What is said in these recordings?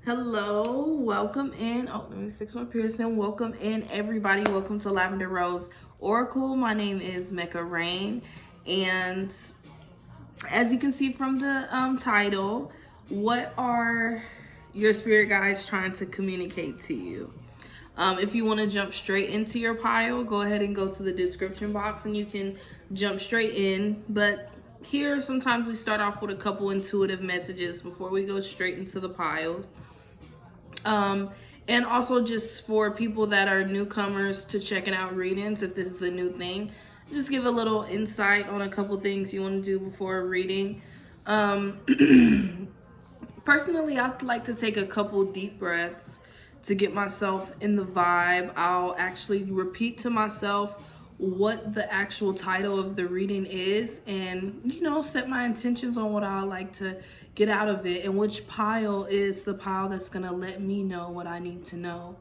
Hello, welcome in. Oh, let me fix my piercing. Welcome in, everybody. Welcome to Lavender Rose Oracle. My name is Mecca Rain, and as you can see from the title, what are your spirit guides trying to communicate to you? If you want to jump straight into your pile, go ahead and go to the description box and you can jump straight in. But here, sometimes we start off with a couple intuitive messages before we go straight into the piles. And also just for people that are newcomers to checking out readings, if this is a new thing, just give a little insight on a couple things you want to do before a reading. Personally, I'd like to take a couple deep breaths to get myself in the vibe. I'll actually repeat to myself what the actual title of the reading is and, set my intentions on what I like to get out of it and which pile is the pile that's going to let me know what I need to know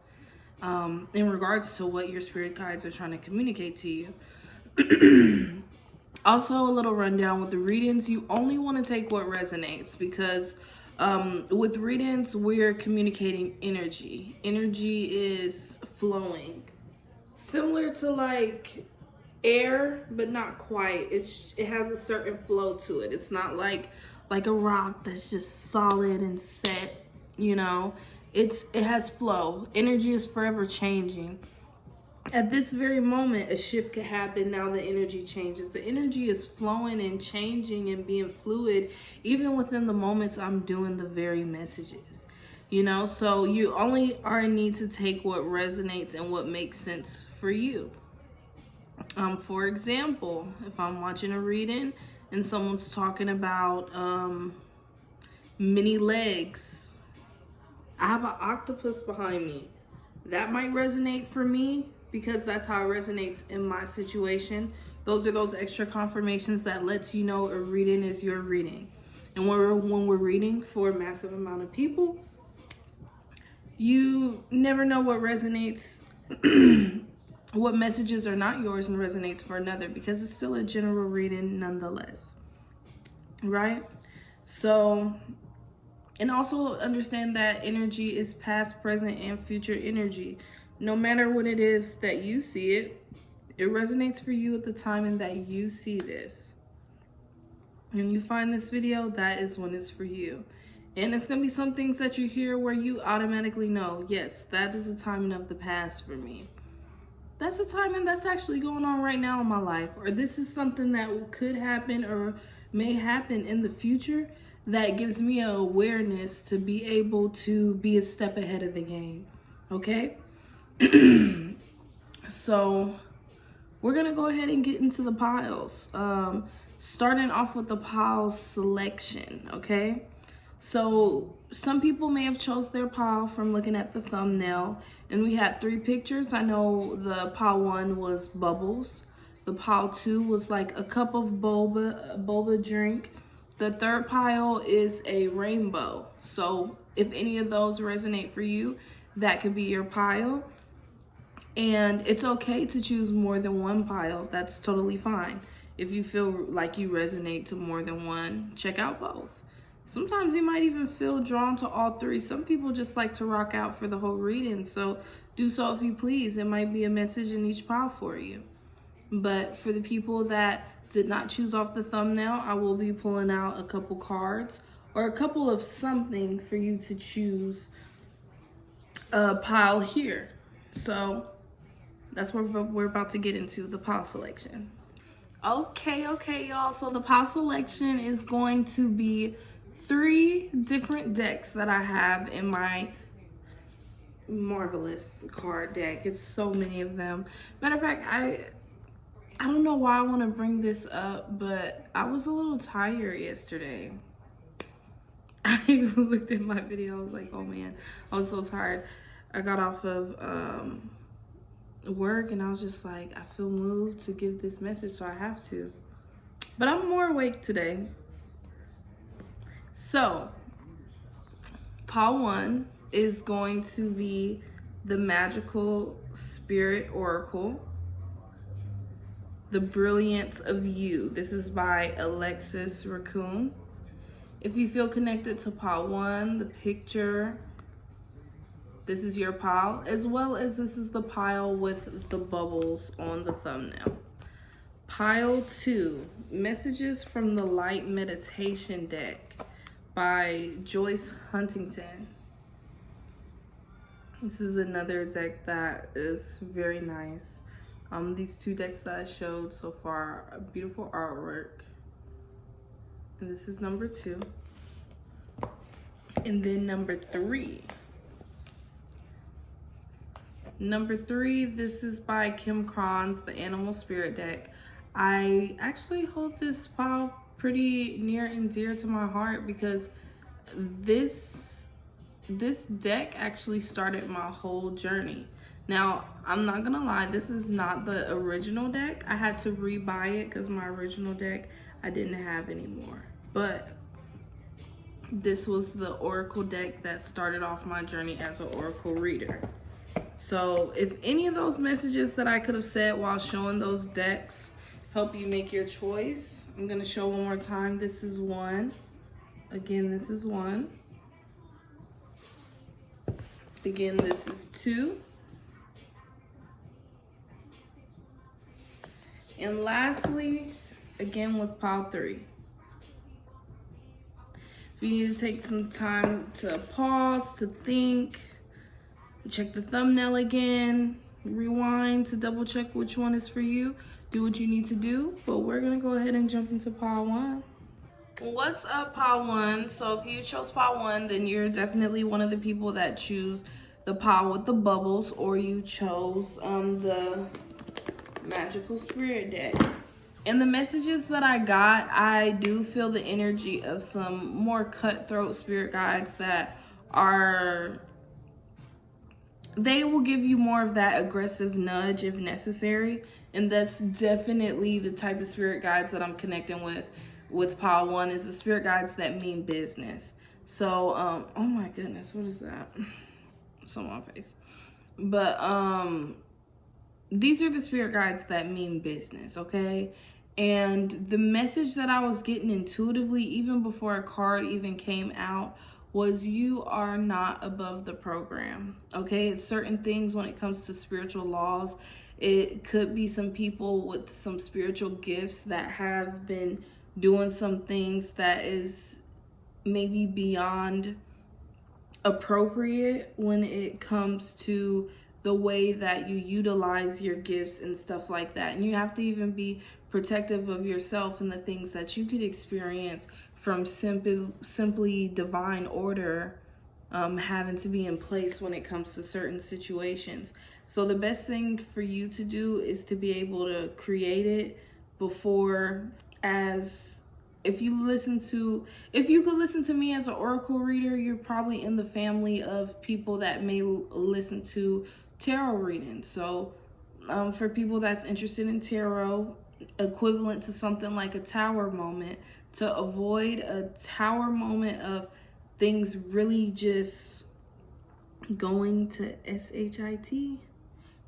in regards to what your spirit guides are trying to communicate to you. Also, a little rundown with the readings. You only want to take what resonates because with readings, we're communicating energy. Energy is flowing. Similar to like air, but not quite. It has a certain flow to it. It's not like a rock that's just solid and set, It has flow. Energy is forever changing. At this very moment, a shift could happen. Now the energy changes. The energy is flowing and changing and being fluid, even within the moments I'm doing the very messages. So you only are in need to take what resonates and what makes sense for you. For example, if I'm watching a reading and someone's talking about many legs, I have an octopus behind me. That might resonate for me because that's how it resonates in my situation. Those are those extra confirmations that lets you know a reading is your reading. And when we're reading for a massive amount of people, you never know what resonates, what messages are not yours and resonates for another, because it's still a general reading nonetheless, right? So, and also understand that energy is past, present, and future energy. No matter what it is that you see it resonates for you at the time and that you see this. When you find this video, that is when it's for you. And it's going to be some things that you hear where you automatically know, yes, that is a timing of the past for me. That's a timing that's actually going on right now in my life. Or this is something that could happen or may happen in the future that gives me an awareness to be able to be a step ahead of the game. Okay? So we're going to go ahead and get into the piles. Starting off with the pile selection, okay? So some people may have chose their pile from looking at the thumbnail, and we had 3 pictures. I know the pile 1 was bubbles. The pile 2 was like a cup of boba drink. The 3rd pile is a rainbow. So if any of those resonate for you, that could be your pile. And it's okay to choose more than one pile. That's totally fine. If you feel like you resonate to more than one, check out both. Sometimes you might even feel drawn to all 3. Some people just like to rock out for the whole reading, so do so if you please. It might be a message in each pile for you. But for the people that did not choose off the thumbnail, I will be pulling out a couple cards or a couple of something for you to choose a pile here. So that's what we're about to get into, the pile selection. Okay, y'all. So the pile selection is going to be 3 different decks that I have in my marvelous card deck. It's so many of them. Matter of fact, I don't know why I want to bring this up, but I was a little tired yesterday. I even looked at my video. I was like, oh man, I was so tired. I got off of work and I was just like, I feel moved to give this message, so I have to. But I'm more awake today. So pile 1 is going to be the Magical Spirit Oracle, The Brilliance of You. This is by Alexis Raccoon. If you feel connected to pile 1, the picture, This is your pile, as well as this is the pile with the bubbles on the thumbnail. Pile 2, Messages from the Light Meditation Deck by Joyce Huntington. This is another deck that is very nice. These 2 decks that I showed so far, a beautiful artwork. And this is number 2. And then number 3. Number 3, this is by Kim Cron's The Animal Spirit Deck. I actually hold this pile pretty near and dear to my heart because this deck actually started my whole journey. Now, I'm not gonna lie, this is not the original deck. I had to rebuy it because my original deck I didn't have anymore. But this was the Oracle deck that started off my journey as an Oracle reader. So if any of those messages that I could have said while showing those decks help you make your choice, I'm gonna show one more time. This is 1. Again, this is 1. Again, this is 2. And lastly, again with pile 3. If you need to take some time to pause, to think, check the thumbnail again, rewind to double check which one is for you, do what you need to do. But we're gonna go ahead and jump into pile 1. What's up, pile 1? So if you chose pile 1, then you're definitely one of the people that choose the pile with the bubbles, or you chose the Magical Spirit deck. And the messages that I got, I do feel the energy of some more cutthroat spirit guides that are, they will give you more of that aggressive nudge if necessary. And that's definitely the type of spirit guides that I'm connecting with pile 1, is the spirit guides that mean business. So, oh my goodness, what is that? It's on my face. But, these are the spirit guides that mean business, okay? And the message that I was getting intuitively, even before a card even came out, was you are not above the program, okay? It's certain things when it comes to spiritual laws. It could be some people with some spiritual gifts that have been doing some things that is maybe beyond appropriate when it comes to the way that you utilize your gifts and stuff like that. And you have to even be protective of yourself and the things that you could experience from simply divine order having to be in place when it comes to certain situations. So the best thing for you to do is to be able to create it before, as if you could listen to me as an oracle reader, you're probably in the family of people that may listen to tarot readings. So for people that's interested in tarot, equivalent to something like a tower moment, to avoid a tower moment of things really just going to SHIT,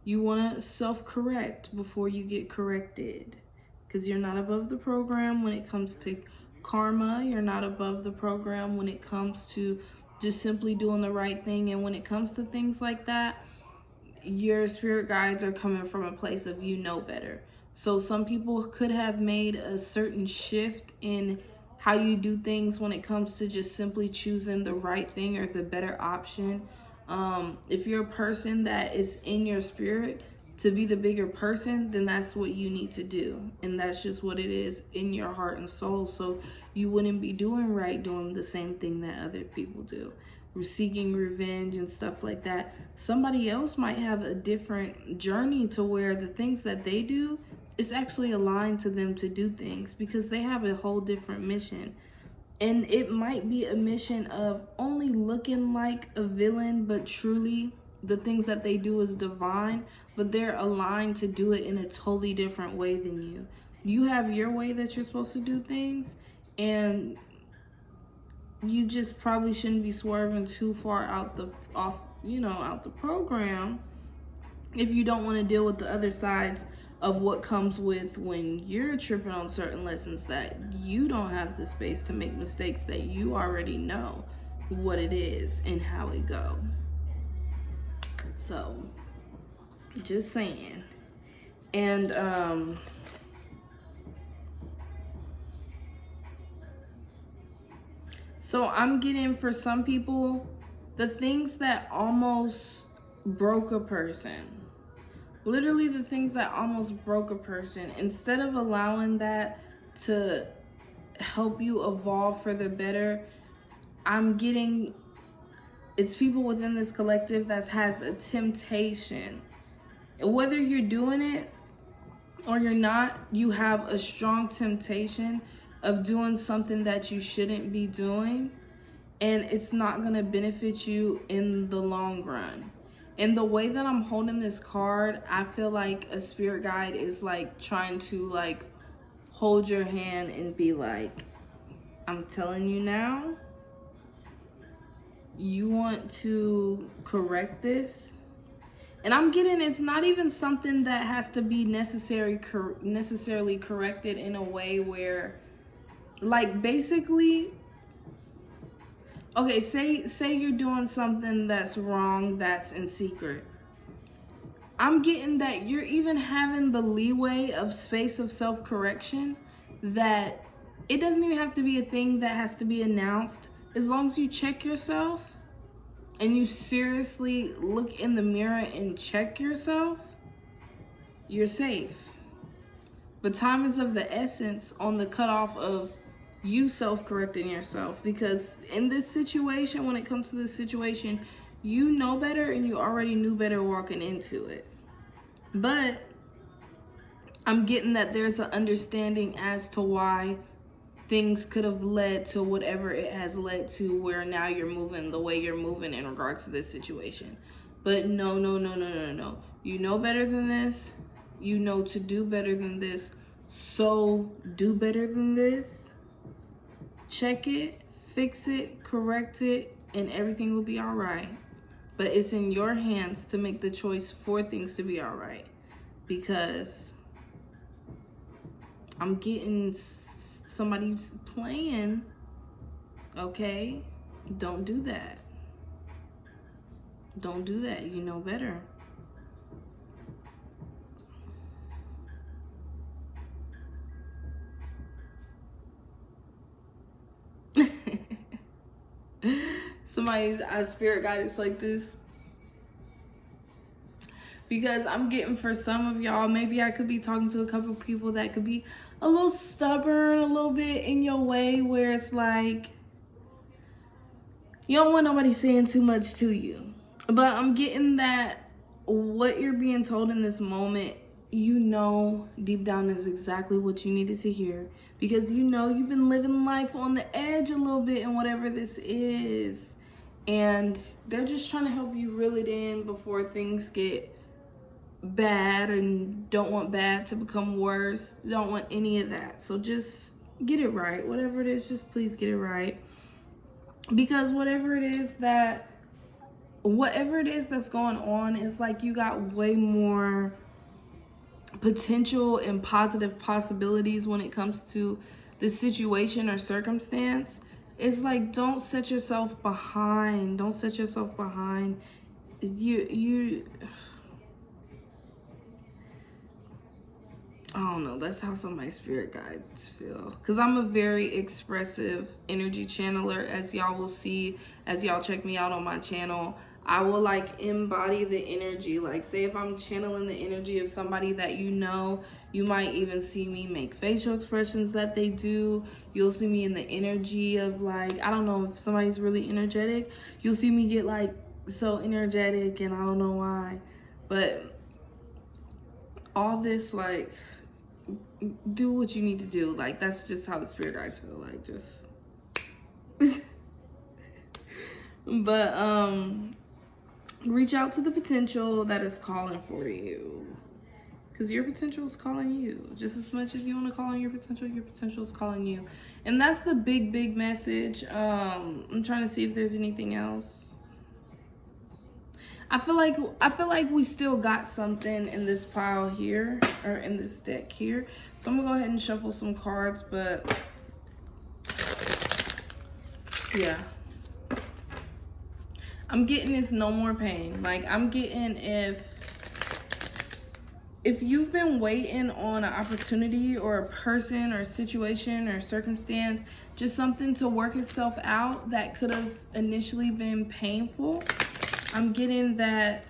you want to self-correct before you get corrected, because you're not above the program when it comes to karma. You're not above the program when it comes to just simply doing the right thing. And when it comes to things like that, your spirit guides are coming from a place of you know better. So some people could have made a certain shift in how you do things when it comes to just simply choosing the right thing or the better option. If you're a person that is in your spirit to be the bigger person, then that's what you need to do. And that's just what it is in your heart and soul. So you wouldn't be doing the same thing that other people do. Seeking revenge and stuff like that. Somebody else might have a different journey to where the things that they do is actually aligned to them to do things, because they have a whole different mission. And it might be a mission of only looking like a villain, but truly the things that they do is divine, but they're aligned to do it in a totally different way than you. You have your way that you're supposed to do things, and you just probably shouldn't be swerving too far out the program if you don't want to deal with the other sides of what comes with when you're tripping on certain lessons that you don't have the space to make mistakes, that you already know what it is and how it go. So, just saying. And, so I'm getting, for some people, the things that almost broke a person. Literally the things that almost broke a person. Instead of allowing that to help you evolve for the better, I'm getting, it's people within this collective that has a temptation. Whether you're doing it or you're not, you have a strong temptation of doing something that you shouldn't be doing, and it's not going to benefit you in the long run. And the way that I'm holding this card, I feel like a spirit guide is like trying to like hold your hand and be like, I'm telling you now, you want to correct this. And I'm getting, it's not even something that has to be necessarily corrected in a way where, like, basically, okay, say you're doing something that's wrong, that's in secret. I'm getting that you're even having the leeway of space of self-correction, that it doesn't even have to be a thing that has to be announced. As long as you check yourself and you seriously look in the mirror and check yourself, you're safe. But time is of the essence on the cutoff of you self-correcting yourself, because in this situation, when it comes to this situation, you know better and you already knew better walking into it. But I'm getting that there's an understanding as to why things could have led to whatever it has led to, where now you're moving the way you're moving in regards to this situation. But no. You know better than this. You know to do better than this. So do better than this. Check it, fix it, correct it, and everything will be all right. But it's in your hands to make the choice for things to be all right. Because I'm getting somebody's playing, okay? Don't do that. Don't do that. You know better. Somebody's spirit guidance like this. Because I'm getting, for some of y'all, maybe I could be talking to a couple of people that could be a little stubborn, a little bit in your way, where it's like you don't want nobody saying too much to you. But I'm getting that what you're being told in this moment, you know deep down is exactly what you needed to hear. Because you know you've been living life on the edge a little bit in whatever this is. And they're just trying to help you reel it in before things get bad, and don't want bad to become worse. Don't want any of that. So just get it right. Whatever it is, just please get it right. Because whatever it is that's going on, is like you got way more potential and positive possibilities when it comes to the situation or circumstance. It's like, don't set yourself behind. Don't set yourself behind. I don't know, that's how some of my spirit guides feel. Because I'm a very expressive energy channeler, as y'all will see, as y'all check me out on my channel. I will like embody the energy. Like, say if I'm channeling the energy of somebody that you know, you might even see me make facial expressions that they do. You'll see me in the energy of, like, I don't know, if somebody's really energetic, you'll see me get like so energetic, and I don't know why. But all this, like, do what you need to do. Like, that's just how the spirit guides feel. Like, just but reach out to the potential that is calling for you, because your potential is calling you just as much as you want to call on your potential is calling you. And that's the big message. I'm trying to see if there's anything else. I feel like we still got something in this pile here, or in this deck here. So I'm gonna go ahead and shuffle some cards, but yeah. I'm getting this no more pain. Like, I'm getting if you've been waiting on an opportunity or a person or a situation or circumstance, just something to work itself out that could have initially been painful, I'm getting that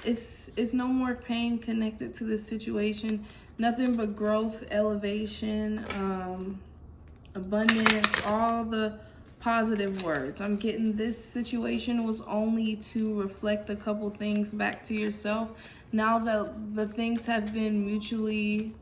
it's no more pain connected to this situation. Nothing but growth, elevation, abundance, all the positive words. I'm getting this situation was only to reflect a couple things back to yourself. Now that the things have been mutually,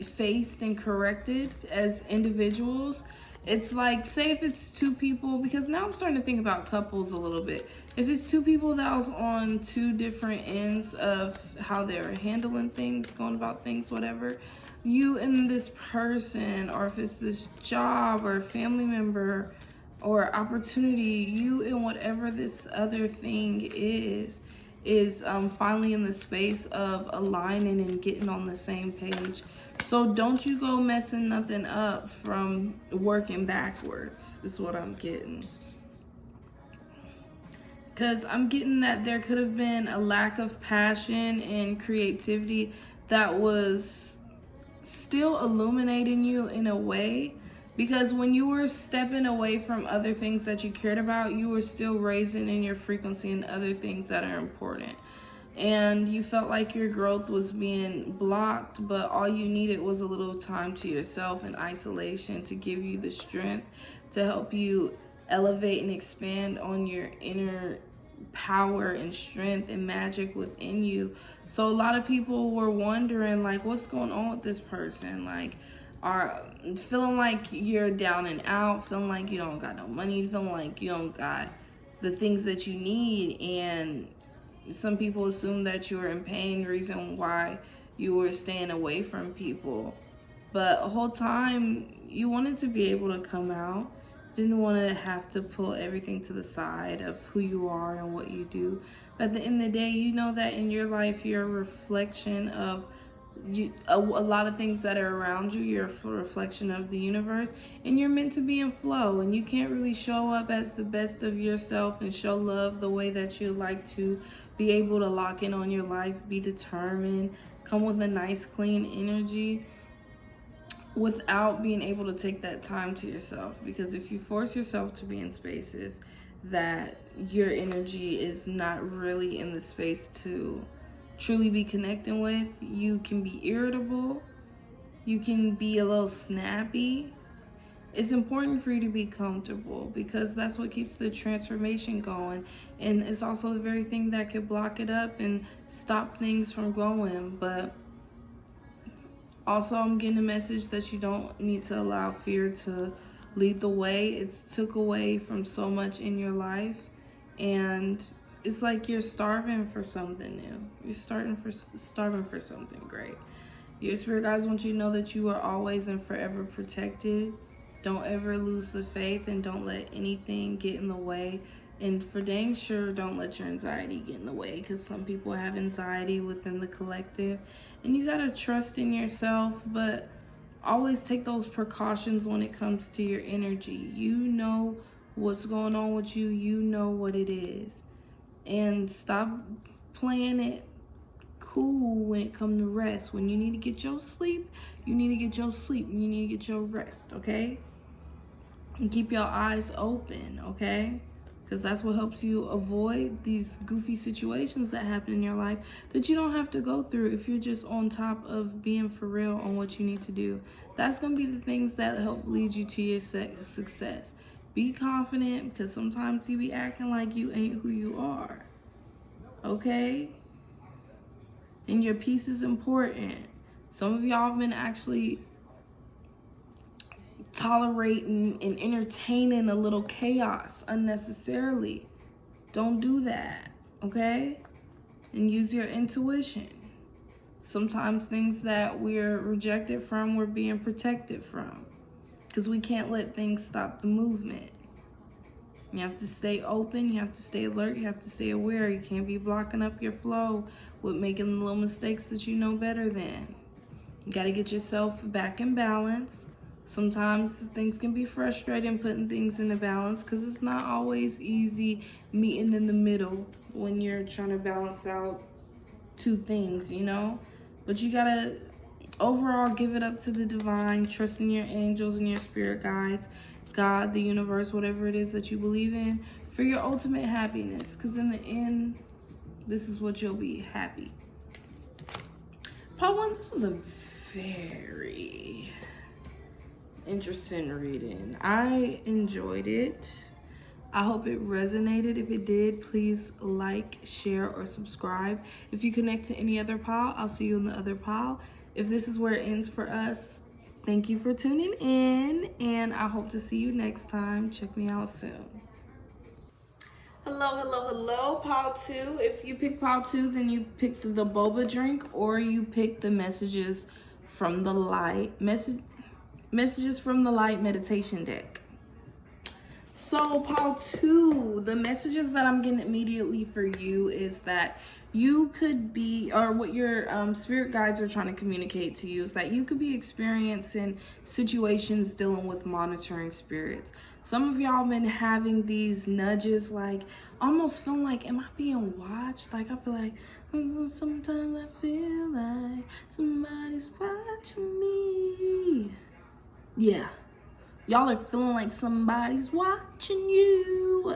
faced and corrected as individuals, it's like, say if it's two people, because now I'm starting to think about couples a little bit. If it's two people that was on two different ends of how they're handling things, going about things, whatever, you and this person, or if it's this job or family member or opportunity, you and whatever this other thing is finally in the space of aligning and getting on the same page. So don't you go messing nothing up from working backwards, is what I'm getting. Because I'm getting that there could have been a lack of passion and creativity that was still illuminating you in a way. Because when you were stepping away from other things that you cared about, you were still raising in your frequency and other things that are important. And you felt like your growth was being blocked, but all you needed was a little time to yourself in isolation to give you the strength to help you elevate and expand on your inner power and strength and magic within you. So a lot of people were wondering, like, what's going on with this person? Like, are feeling like you're down and out, feeling like you don't got no money, feeling like you don't got the things that you need. And some people assume that you were in pain, reason why you were staying away from people. But the whole time you wanted to be able to come out, didn't want to have to pull everything to the side of who you are and what you do. But at the end of the day, you know that in your life, you're a reflection of a lot of things that are around you. You're a reflection of the universe, and you're meant to be in flow. And you can't really show up as the best of yourself and show love the way that you like to, be able to lock in on your life, be determined, come with a nice clean energy, without being able to take that time to yourself. Because if you force yourself to be in spaces that your energy is not really in the space to truly be connecting with, you can be irritable, you can be a little snappy. It's important for you to be comfortable, because that's what keeps the transformation going. And it's also the very thing that could block it up and stop things from going. But also, I'm getting a message that you don't need to allow fear to lead the way. It's took away from so much in your life, and it's like you're starving for something new. You're starving for something great. Your spirit guides want you to know that you are always and forever protected. Don't ever lose the faith, and don't let anything get in the way. And for dang sure, don't let your anxiety get in the way, because some people have anxiety within the collective. And you gotta trust in yourself, but always take those precautions when it comes to your energy. You know what's going on with you. You know what it is. And stop playing it cool when it comes to rest. When you need to get your sleep, you need to get your sleep. You need to get your rest, okay? And keep your eyes open, okay? Because that's what helps you avoid these goofy situations that happen in your life that you don't have to go through if you're just on top of being for real on what you need to do. That's going to be the things that help lead you to your success. Be confident, because sometimes you be acting like you ain't who you are, okay? And your peace is important. Some of y'all have been actually tolerating and entertaining a little chaos unnecessarily. Don't do that, okay? And use your intuition. Sometimes things that we're rejected from, we're being protected from, because we can't let things stop the movement. You have to stay open, you have to stay alert, you have to stay aware. You can't be blocking up your flow with making little mistakes that you know better than. You got to get yourself back in balance Sometimes things can be frustrating putting things in the balance because it's not always easy meeting in the middle when you're trying to balance out two things, you know? But you gotta overall give it up to the divine, trust in your angels and your spirit guides, God, the universe, whatever it is that you believe in, for your ultimate happiness. Because in the end, this is what you'll be happy. Part 1, this was a very interesting reading. I enjoyed it. I hope it resonated. If it did, please like, share, or subscribe. If you connect to any other pile, I'll see you in the other pile. If this is where it ends for us, thank you for tuning in, and I hope to see you next time. Check me out soon. Hello, hello, hello, pile 2. If you pick pile 2, then you picked the boba drink, or you picked the messages from the light messages from the light meditation deck. So pile 2, the messages that I'm getting immediately for you is that you could be, or what your spirit guides are trying to communicate to you is that you could be experiencing situations dealing with monitoring spirits. Some of y'all been having these nudges, like almost feeling like, am I being watched? Like I feel like, sometimes I feel like somebody's watching me. Yeah. Y'all are feeling like somebody's watching you.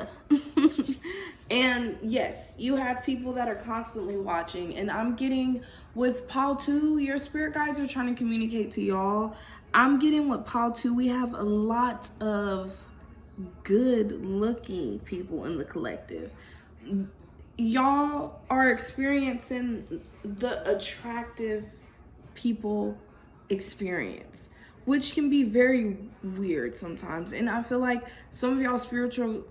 And yes, you have people that are constantly watching. And I'm getting with pile 2, your spirit guides are trying to communicate to y'all. I'm getting with pile 2, we have a lot of good looking people in the collective. Y'all are experiencing the attractive people experience, which can be very weird sometimes. And I feel like some of y'all spiritual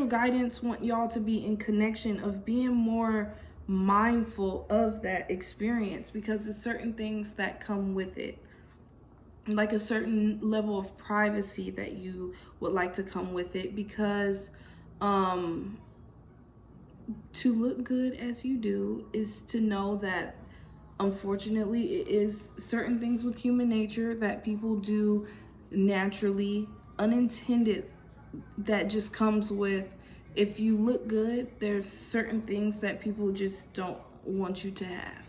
guidance want y'all to be in connection of being more mindful of that experience, because there's certain things that come with it, like a certain level of privacy that you would like to come with it, because to look good as you do is to know that unfortunately it is certain things with human nature that people do naturally, unintended, that just comes with, if you look good, there's certain things that people just don't want you to have.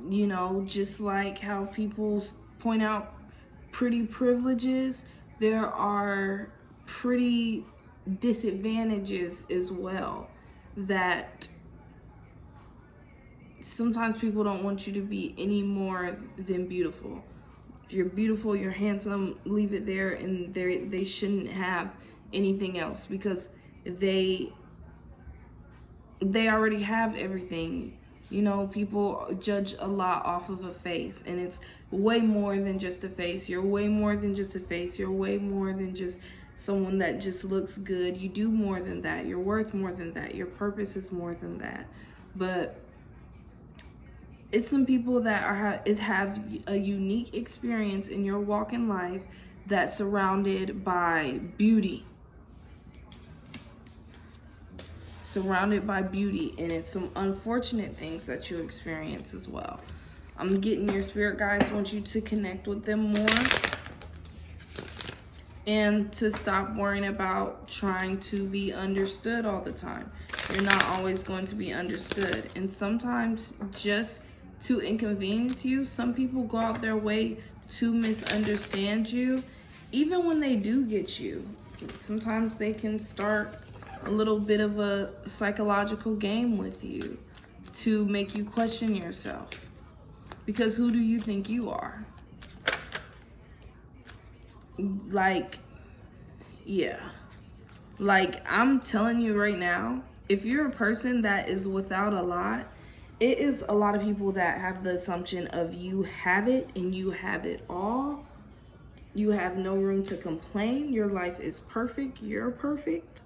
You know, just like how people point out pretty privileges, there are pretty disadvantages as well, that sometimes people don't want you to be any more than beautiful. If you're beautiful, you're handsome, leave it there, and they shouldn't have anything else, because they already have everything. You know, people judge a lot off of a face, and it's way more than just a face. You're way more than just a face. You're way more than just someone that just looks good. You do more than that. You're worth more than that. Your purpose is more than that. But it's some people that have a unique experience in your walk in life that's surrounded by beauty. Surrounded by beauty, and it's some unfortunate things that you experience as well. I'm getting your spirit guides want you to connect with them more, and to stop worrying about trying to be understood all the time. You're not always going to be understood, and sometimes just to inconvenience you, some people go out their way to misunderstand you. Even when they do get you, sometimes they can start a little bit of a psychological game with you to make you question yourself, because who do you think you are? Like, yeah, like I'm telling you right now, if you're a person that is without a lot, it is a lot of people that have the assumption of you have it and you have it all. You have no room to complain. Your life is perfect. You're perfect.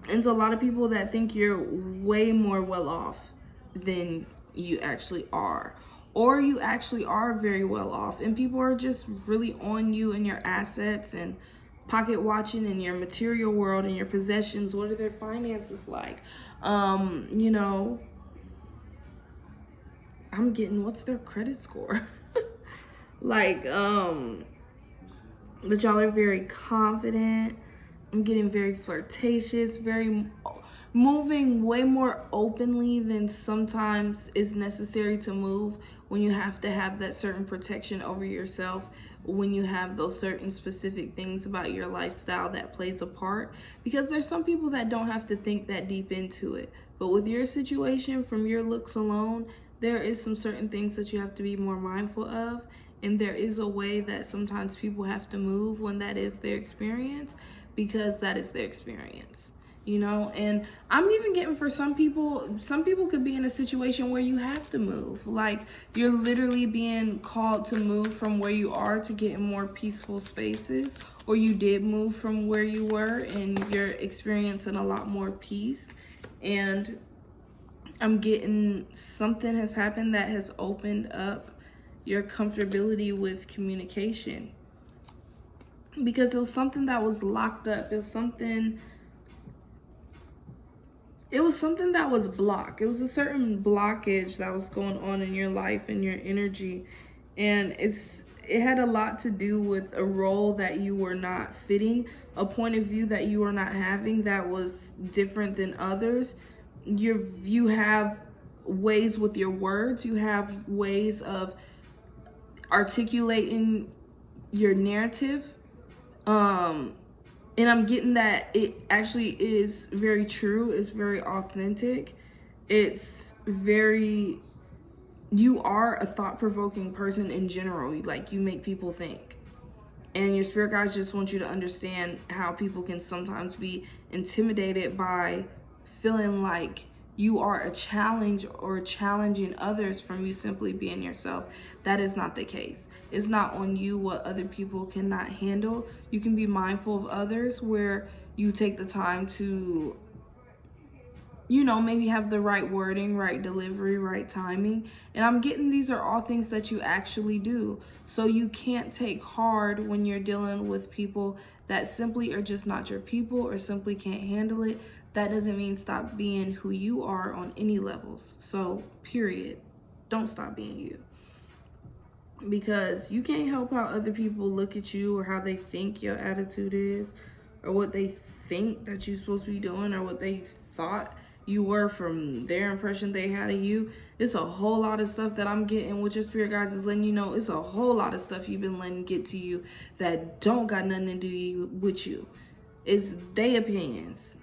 And so a lot of people that think you're way more well off than you actually are. Or you actually are very well off, and people are just really on you and your assets and pocket watching in your material world and your possessions. What are their finances like? You know, I'm getting, what's their credit score? Like, but y'all are very confident. I'm getting very flirtatious, very moving way more openly than sometimes is necessary to move when you have to have that certain protection over yourself, when you have those certain specific things about your lifestyle that plays a part, because there's some people that don't have to think that deep into it. But with your situation, from your looks alone, there is some certain things that you have to be more mindful of, and there is a way that sometimes people have to move when that is their experience, because that is their experience, you know. And I'm even getting, for some people could be in a situation where you have to move, like you're literally being called to move from where you are to get in more peaceful spaces, or you did move from where you were and you're experiencing a lot more peace. And I'm getting something has happened that has opened up your comfortability with communication, because it was something that was locked up. It was something that was blocked. It was a certain blockage that was going on in your life and your energy. And it had a lot to do with a role that you were not fitting, a point of view that you were not having that was different than others. You have ways with your words, you have ways of articulating your narrative. And I'm getting that it actually is very true. It's very authentic. It's very, you are a thought-provoking person in general. Like, you make people think. And your spirit guides just want you to understand how people can sometimes be intimidated by feeling like you are a challenge or challenging others from you simply being yourself. That is not the case. It's not on you what other people cannot handle. You can be mindful of others, where you take the time to, you know, maybe have the right wording, right delivery, right timing. And I'm getting these are all things that you actually do. So you can't take hard when you're dealing with people that simply are just not your people or simply can't handle it. That doesn't mean stop being who you are on any levels. So, period. Don't stop being you. Because you can't help how other people look at you, or how they think your attitude is, or what they think that you're supposed to be doing, or what they thought you were from their impression they had of you. It's a whole lot of stuff that I'm getting with your spirit guides is letting you know. It's a whole lot of stuff you've been letting get to you that don't got nothing to do with you. It's their opinions.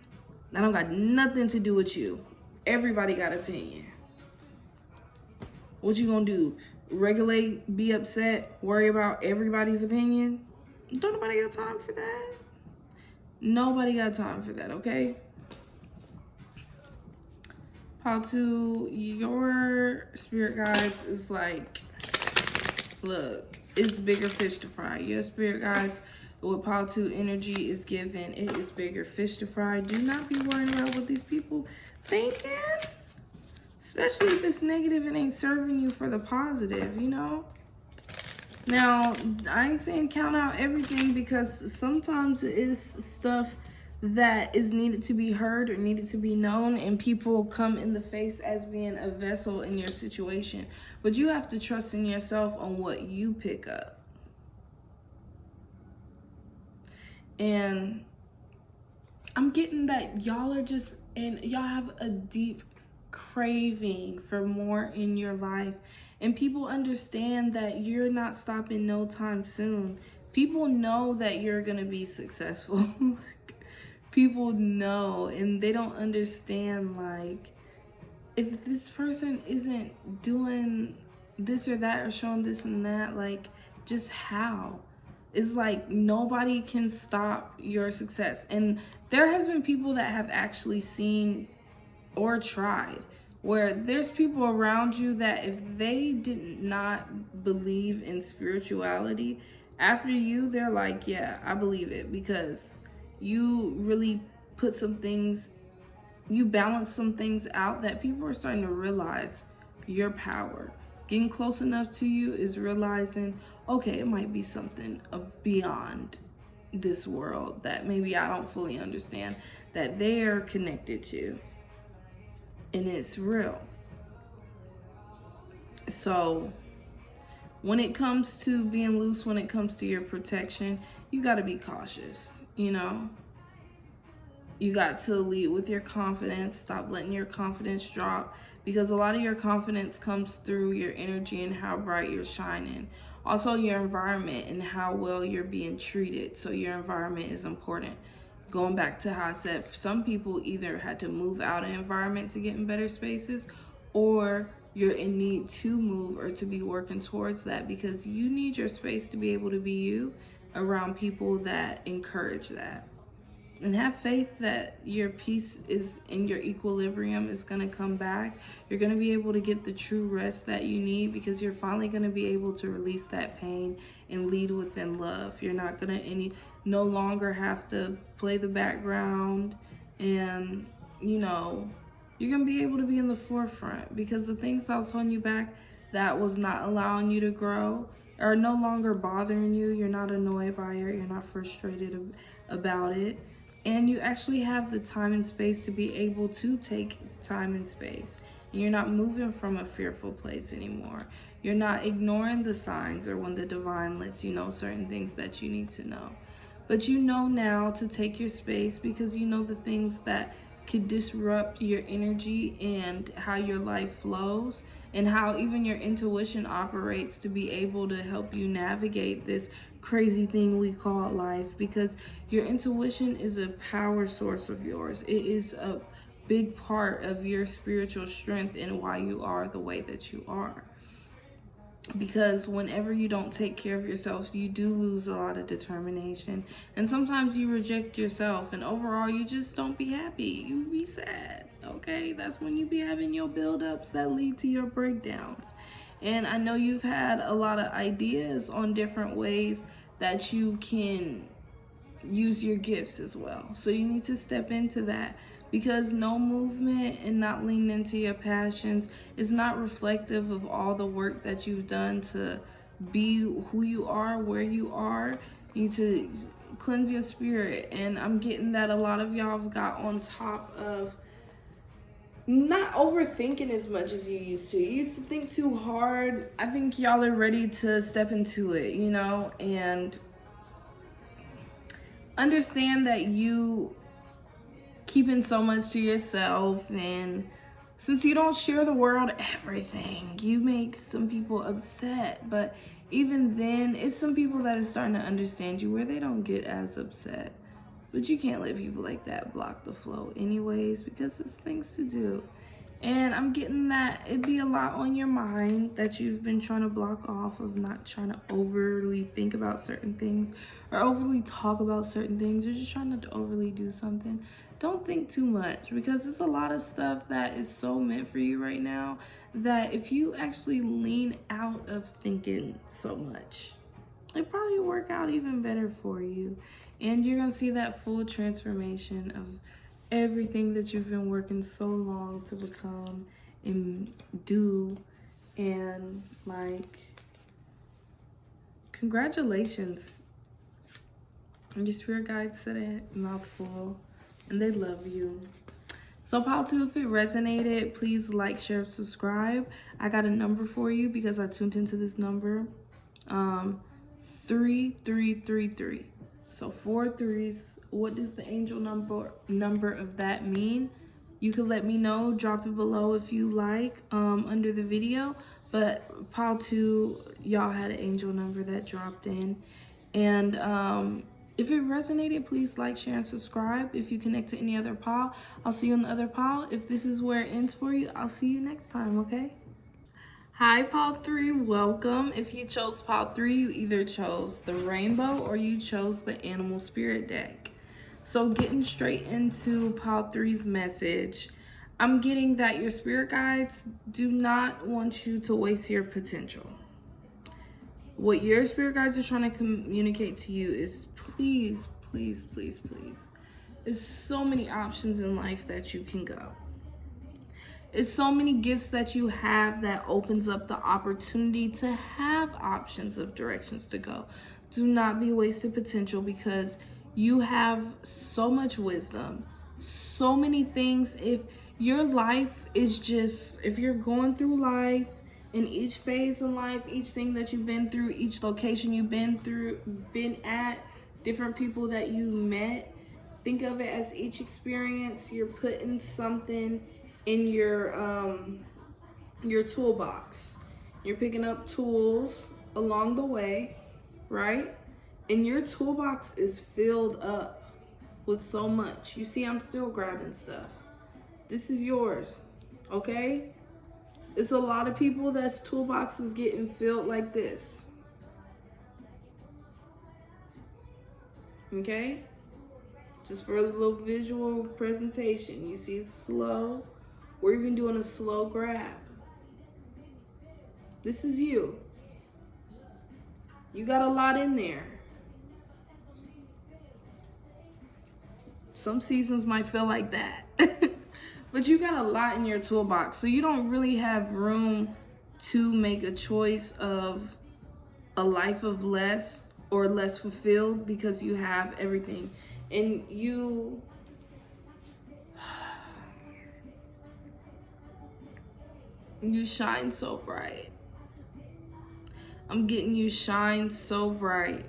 That don't got nothing to do with you. Everybody got opinion. What you gonna do? Regulate, be upset, worry about everybody's opinion? Don't nobody got time for that. Nobody got time for that, okay? How to your spirit guides is like, look, it's bigger fish to fry. Your spirit guides with Pile 2 energy is given. It is bigger fish to fry. Do not be worrying about what these people thinking. Especially if it's negative and ain't serving you for the positive, you know? Now, I ain't saying count out everything, because sometimes it is stuff that is needed to be heard or needed to be known, and people come in the face as being a vessel in your situation. But you have to trust in yourself on what you pick up. And I'm getting that y'all are just, and y'all have a deep craving for more in your life, and people understand that you're not stopping no time soon. People know that you're gonna be successful. People know, and they don't understand, like, if this person isn't doing this or that or showing this and that, like, just how? It's like nobody can stop your success. And there has been people that have actually seen or tried, where there's people around you that if they did not believe in spirituality, after you, they're like, yeah, I believe it, because you really put some things, you balance some things out that people are starting to realize your power. Getting close enough to you is realizing, okay, it might be something beyond this world that maybe I don't fully understand, that they're connected to. And it's real. So when it comes to being loose, when it comes to your protection, you got to be cautious, you know. You got to lead with your confidence. Stop letting your confidence drop, because a lot of your confidence comes through your energy and how bright you're shining. Also, your environment and how well you're being treated. So your environment is important. Going back to how I said, some people either had to move out of environment to get in better spaces, or you're in need to move or to be working towards that, because you need your space to be able to be you around people that encourage that. And have faith that your peace is in your equilibrium is going to come back. You're going to be able to get the true rest that you need, because you're finally going to be able to release that pain and lead within love. You're not going to no longer have to play the background, and you know, you're going to be able to be in the forefront, because the things that was holding you back, that was not allowing you to grow, are no longer bothering you. You're not annoyed by it. You're not frustrated about it. And you actually have the time and space to be able to take time and space. And you're not moving from a fearful place anymore. You're not ignoring the signs or when the divine lets you know certain things that you need to know. But you know now to take your space, because you know the things that could disrupt your energy and how your life flows, and how even your intuition operates to be able to help you navigate this crazy thing we call life. Because your intuition is a power source of yours. It is a big part of your spiritual strength and why you are the way that you are. Because whenever you don't take care of yourself, you do lose a lot of determination, and sometimes you reject yourself, and overall you just don't be happy. You be sad. Okay, that's when you be having your buildups that lead to your breakdowns. And I know you've had a lot of ideas on different ways that you can use your gifts as well. So you need to step into that, because no movement and not leaning into your passions is not reflective of all the work that you've done to be who you are, where you are. You need to cleanse your spirit. And I'm getting that a lot of y'all have got on top of not overthinking as much as you used to. You used to think too hard. I think y'all are ready to step into it, you know, and understand that you keeping so much to yourself, and since you don't share the world everything, you make some people upset. But even then, it's some people that are starting to understand you where they don't get as upset. But you can't let people like that block the flow anyways, because there's things to do. And I'm getting that it'd be a lot on your mind that you've been trying to block off, of not trying to overly think about certain things or overly talk about certain things, or just trying not to overly do something. Don't think too much, because there's a lot of stuff that is so meant for you right now that if you actually lean out of thinking so much, it probably will work out even better for you. And you're going to see that full transformation of everything that you've been working so long to become and do. And like, congratulations. Your spirit guides said it mouthful, and they love you. So pile 2, if it resonated, please like, share, subscribe. I got a number for you because I tuned into this number. 3333. So 4 3s. What does the angel number of that mean? You could let me know. Drop it below if you like, under the video. But pile 2, y'all had an angel number that dropped in. And if it resonated, please like, share, and subscribe. If you connect to any other pile, I'll see you on the other pile. If this is where it ends for you, I'll see you next time, okay? Hi, pile 3, welcome. If you chose pile 3, you either chose the rainbow or you chose the animal spirit deck. So getting straight into pile 3's message, I'm getting that your spirit guides do not want you to waste your potential. What your spirit guides are trying to communicate to you is please, please, please, please. There's so many options in life that you can go. It's so many gifts that you have that opens up the opportunity to have options of directions to go. Do not be wasted potential, because you have so much wisdom, so many things. If your life is just, if you're going through life in each phase in life, each thing that you've been through, each location you've been at, different people that you met. Think of it as each experience, you're putting something in your toolbox. You're picking up tools along the way, right? And your toolbox is filled up with so much. You see, I'm still grabbing stuff. This is yours, okay? It's a lot of people that's toolboxes getting filled like this. Okay? Just for a little visual presentation. You see it's slow. We're even doing a slow grab. This is you. You got a lot in there. Some seasons might feel like that. But you got a lot in your toolbox. So you don't really have room to make a choice of a life of less or less fulfilled because you have everything. And you shine so bright. I'm getting you shine so bright.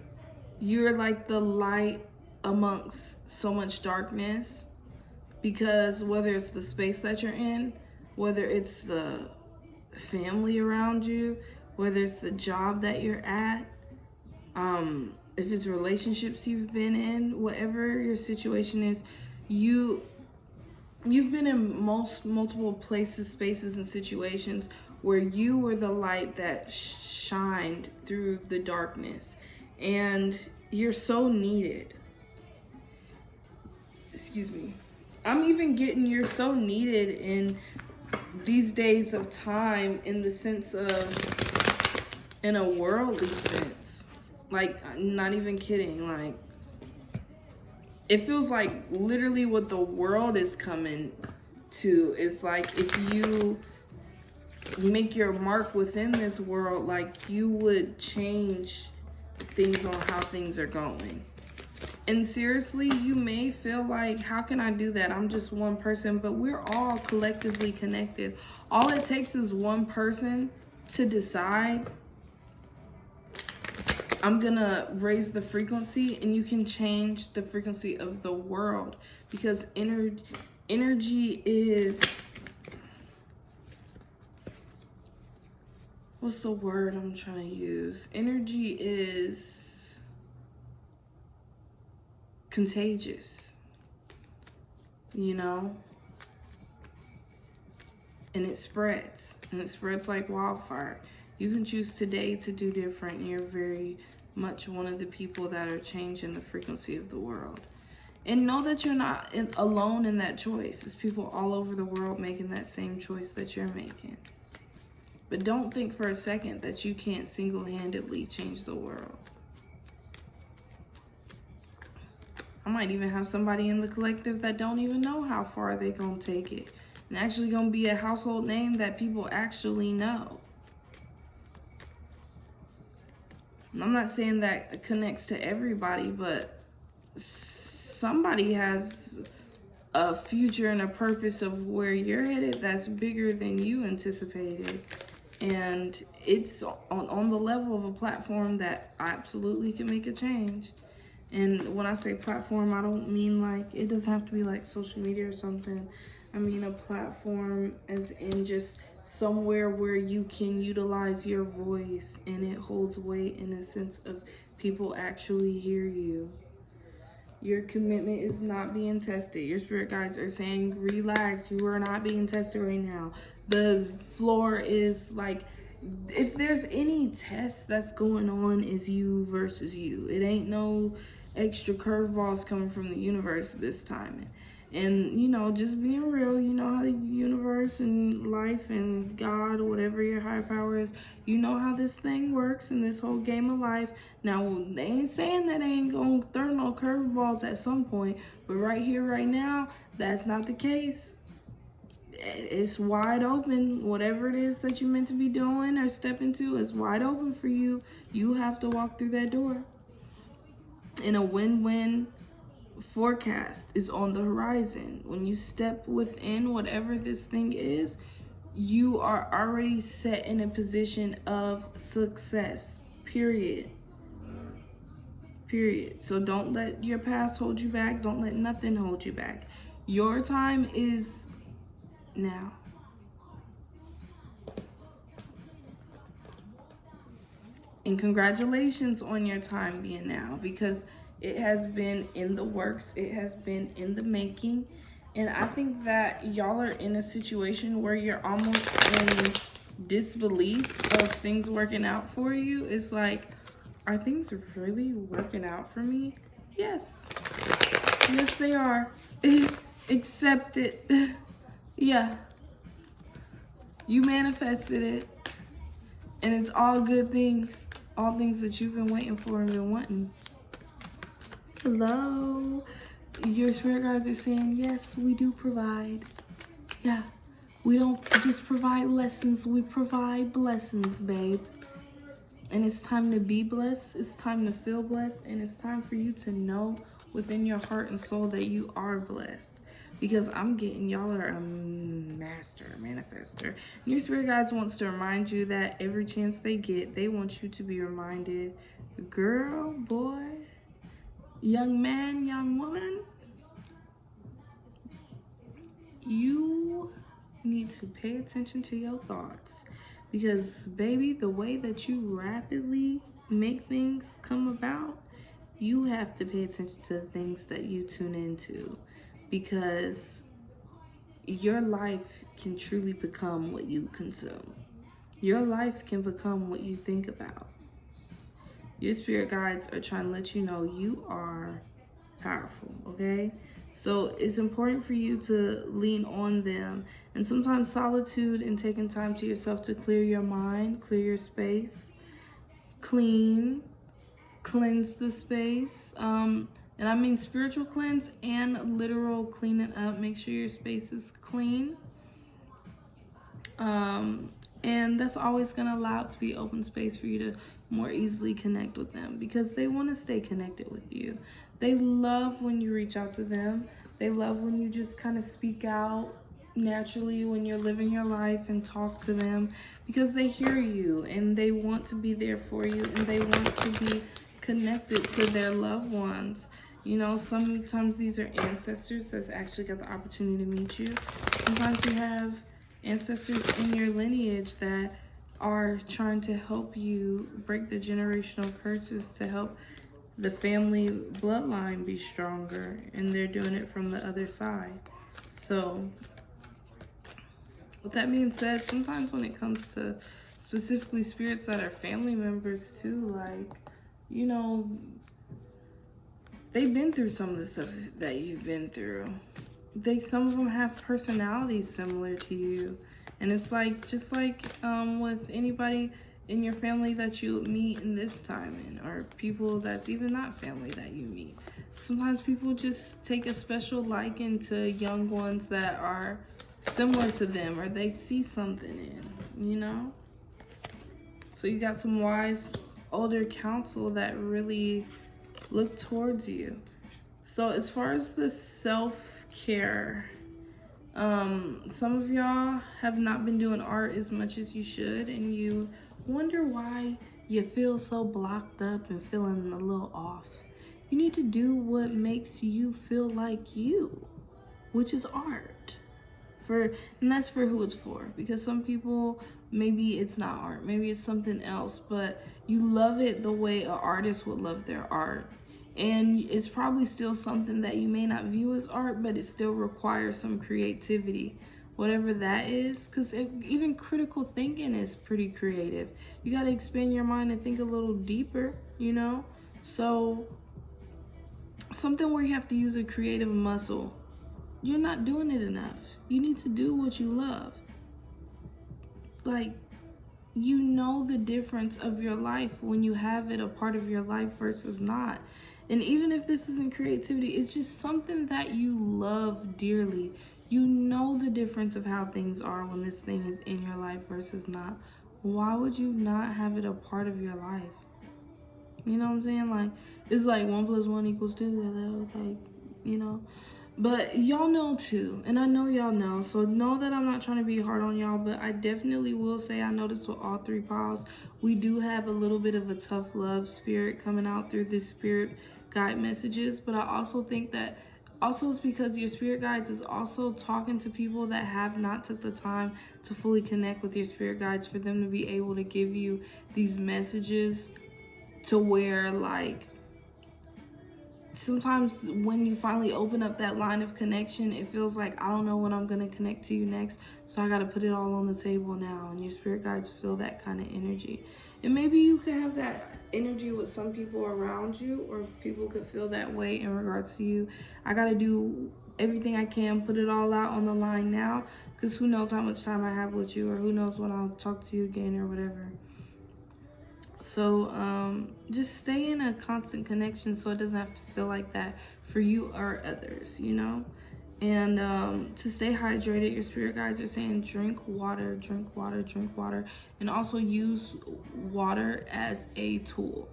You're like the light amongst so much darkness, because whether it's the space that you're in, whether it's the family around you, whether it's the job that you're at, if it's relationships you've been in, whatever your situation is, you've been in multiple places, spaces, and situations where you were the light that shined through the darkness, and you're so needed. Excuse me. I'm even getting you're so needed in these days of time, in the sense of, in a worldly sense. Like, not even kidding, like, it feels like literally what the world is coming to is like, if you make your mark within this world, like, you would change things on how things are going. And seriously, you may feel like, how can I do that? I'm just one person, but we're all collectively connected. All it takes is one person to decide, I'm gonna raise the frequency, and you can change the frequency of the world, because energy is, what's the word I'm trying to use? Energy is contagious, you know? And it spreads like wildfire. You can choose today to do different. You're very much one of the people that are changing the frequency of the world. And know that you're not alone in that choice. There's people all over the world making that same choice that you're making. But don't think for a second that you can't single-handedly change the world. I might even have somebody in the collective that don't even know how far they're gonna take it, and actually gonna be a household name that people actually know. And I'm not saying that connects to everybody, but somebody has a future and a purpose of where you're headed that's bigger than you anticipated. And it's on the level of a platform that absolutely can make a change. And when I say platform, I don't mean like, it doesn't have to be like social media or something. I mean a platform as in just somewhere where you can utilize your voice and it holds weight, in a sense of people actually hear you. Your commitment is not being tested. Your spirit guides are saying, relax, you are not being tested right now. The floor is like, if there's any test that's going on, is you versus you. It ain't no extra curveballs coming from the universe this time. And, you know, just being real, you know how the universe and life and God, whatever your higher power is, you know how this thing works in this whole game of life. Now, they ain't saying that they ain't gonna throw no curveballs at some point, but right here, right now, that's not the case. It's wide open. Whatever it is that you're meant to be doing or step into is wide open for you. You have to walk through that door. And a win-win forecast is on the horizon. When you step within whatever this thing is, you are already set in a position of success, period. Period. So don't let your past hold you back. Don't let nothing hold you back. Your time is now. And congratulations on your time being now, because it has been in the works, it has been in the making. And I think that y'all are in a situation where you're almost in disbelief of things working out for you. It's like, are things really working out for me? Yes. Yes, they are. Accept it. Yeah. You manifested it. And it's all good things. All things that you've been waiting for and been wanting. Hello. Your spirit guides are saying, yes, we do provide. Yeah. We don't just provide lessons. We provide blessings, babe. And it's time to be blessed. It's time to feel blessed. And it's time for you to know within your heart and soul that you are blessed. Because I'm getting, y'all are a master manifester. And your spirit guides wants to remind you that every chance they get, they want you to be reminded, girl, boy, young man, young woman, you need to pay attention to your thoughts. Because, baby, the way that you rapidly make things come about, you have to pay attention to the things that you tune into. Because your life can truly become what you consume. Your life can become what you think about. Your spirit guides are trying to let you know you are powerful, okay? So it's important for you to lean on them. And sometimes solitude and taking time to yourself to clear your mind, clear your space, cleanse the space. And I mean spiritual cleanse and literal cleaning up. Make sure your space is clean. And that's always going to allow it to be open space for you to more easily connect with them, because they want to stay connected with you. They love when you reach out to them. They love when you just kind of speak out naturally when you're living your life and talk to them, because they hear you and they want to be there for you and they want to be connected to their loved ones. You know, sometimes these are ancestors that's actually got the opportunity to meet you. Sometimes you have ancestors in your lineage that are trying to help you break the generational curses to help the family bloodline be stronger, and they're doing it from the other side. So with that being said, sometimes when it comes to specifically spirits that are family members too, like, you know, they've been through some of the stuff that you've been through. Some of them have personalities similar to you. And it's like, just like with anybody in your family that you meet in this time, or people that's even not family that you meet. Sometimes people just take a special liking to young ones that are similar to them, or they see something in, you know? So you got some wise older counsel that really look towards you. So as far as the self-care, some of y'all have not been doing art as much as you should, and you wonder why you feel so blocked up and feeling a little off. You need to do what makes you feel like you, which is art. And that's for who it's for, because some people, maybe it's not art, maybe it's something else, but you love it the way an artist would love their art. And it's probably still something that you may not view as art, but it still requires some creativity, whatever that is. Because even critical thinking is pretty creative. You got to expand your mind and think a little deeper, you know? So something where you have to use a creative muscle, you're not doing it enough. You need to do what you love. Like, you know the difference of your life when you have it a part of your life versus not. And even if this isn't creativity, it's just something that you love dearly. You know the difference of how things are when this thing is in your life versus not. Why would you not have it a part of your life? You know what I'm saying? Like, it's like 1 + 1 = 2. Like, you know, But y'all know too, and I know y'all know, so know that I'm not trying to be hard on y'all, but I definitely will say I noticed with all three piles, we do have a little bit of a tough love spirit coming out through this spirit guide messages. But I also think that also it's because your spirit guides is also talking to people that have not took the time to fully connect with your spirit guides for them to be able to give you these messages to where, like, sometimes when you finally open up that line of connection, it feels like, I don't know when I'm going to connect to you next, so I got to put it all on the table now. And your spirit guides feel that kind of energy. And maybe you could have that energy with some people around you, or people could feel that way in regards to you. I got to do everything I can, put it all out on the line now, because who knows how much time I have with you, or who knows when I'll talk to you again or whatever. So just stay in a constant connection so it doesn't have to feel like that for you or others, you know? And to stay hydrated, your spirit guides are saying drink water, drink water, drink water, and also use water as a tool.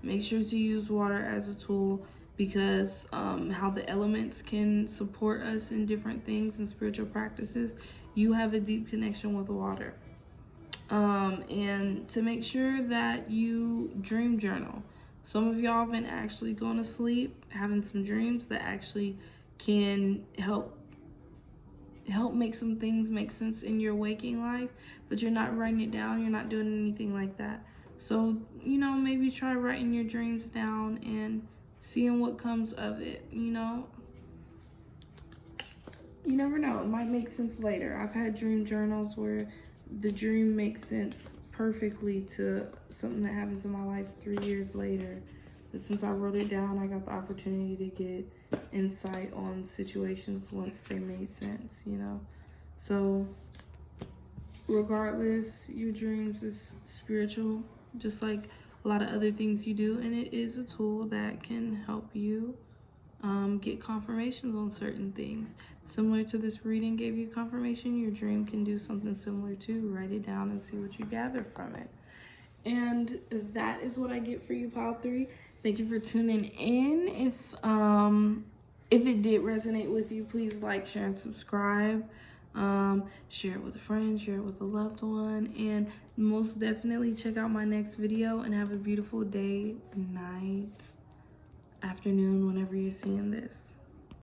Make sure to use water as a tool, because how the elements can support us in different things and spiritual practices. You have a deep connection with water. And to make sure that you dream journal. Some of y'all have been actually going to sleep having some dreams that actually can help make some things make sense in your waking life, but you're not writing it down, you're not doing anything like that. So, you know, maybe try writing your dreams down and seeing what comes of it, you know. You never know, it might make sense later. I've had dream journals where the dream makes sense perfectly to something that happens in my life 3 years later. But since I wrote it down, I got the opportunity to get insight on situations once they made sense, you know. So regardless, your dreams is spiritual, just like a lot of other things you do, and it is a tool that can help you get confirmations on certain things. Similar to this reading gave you confirmation, your dream can do something similar too. Write it down and see what you gather from it. And that is what I get for you, pile 3. Thank you for tuning in. If it did resonate with you, please like, share, and subscribe. Share it with a friend, share it with a loved one, and most definitely check out my next video. And have a beautiful day, night, afternoon, whenever you're seeing this.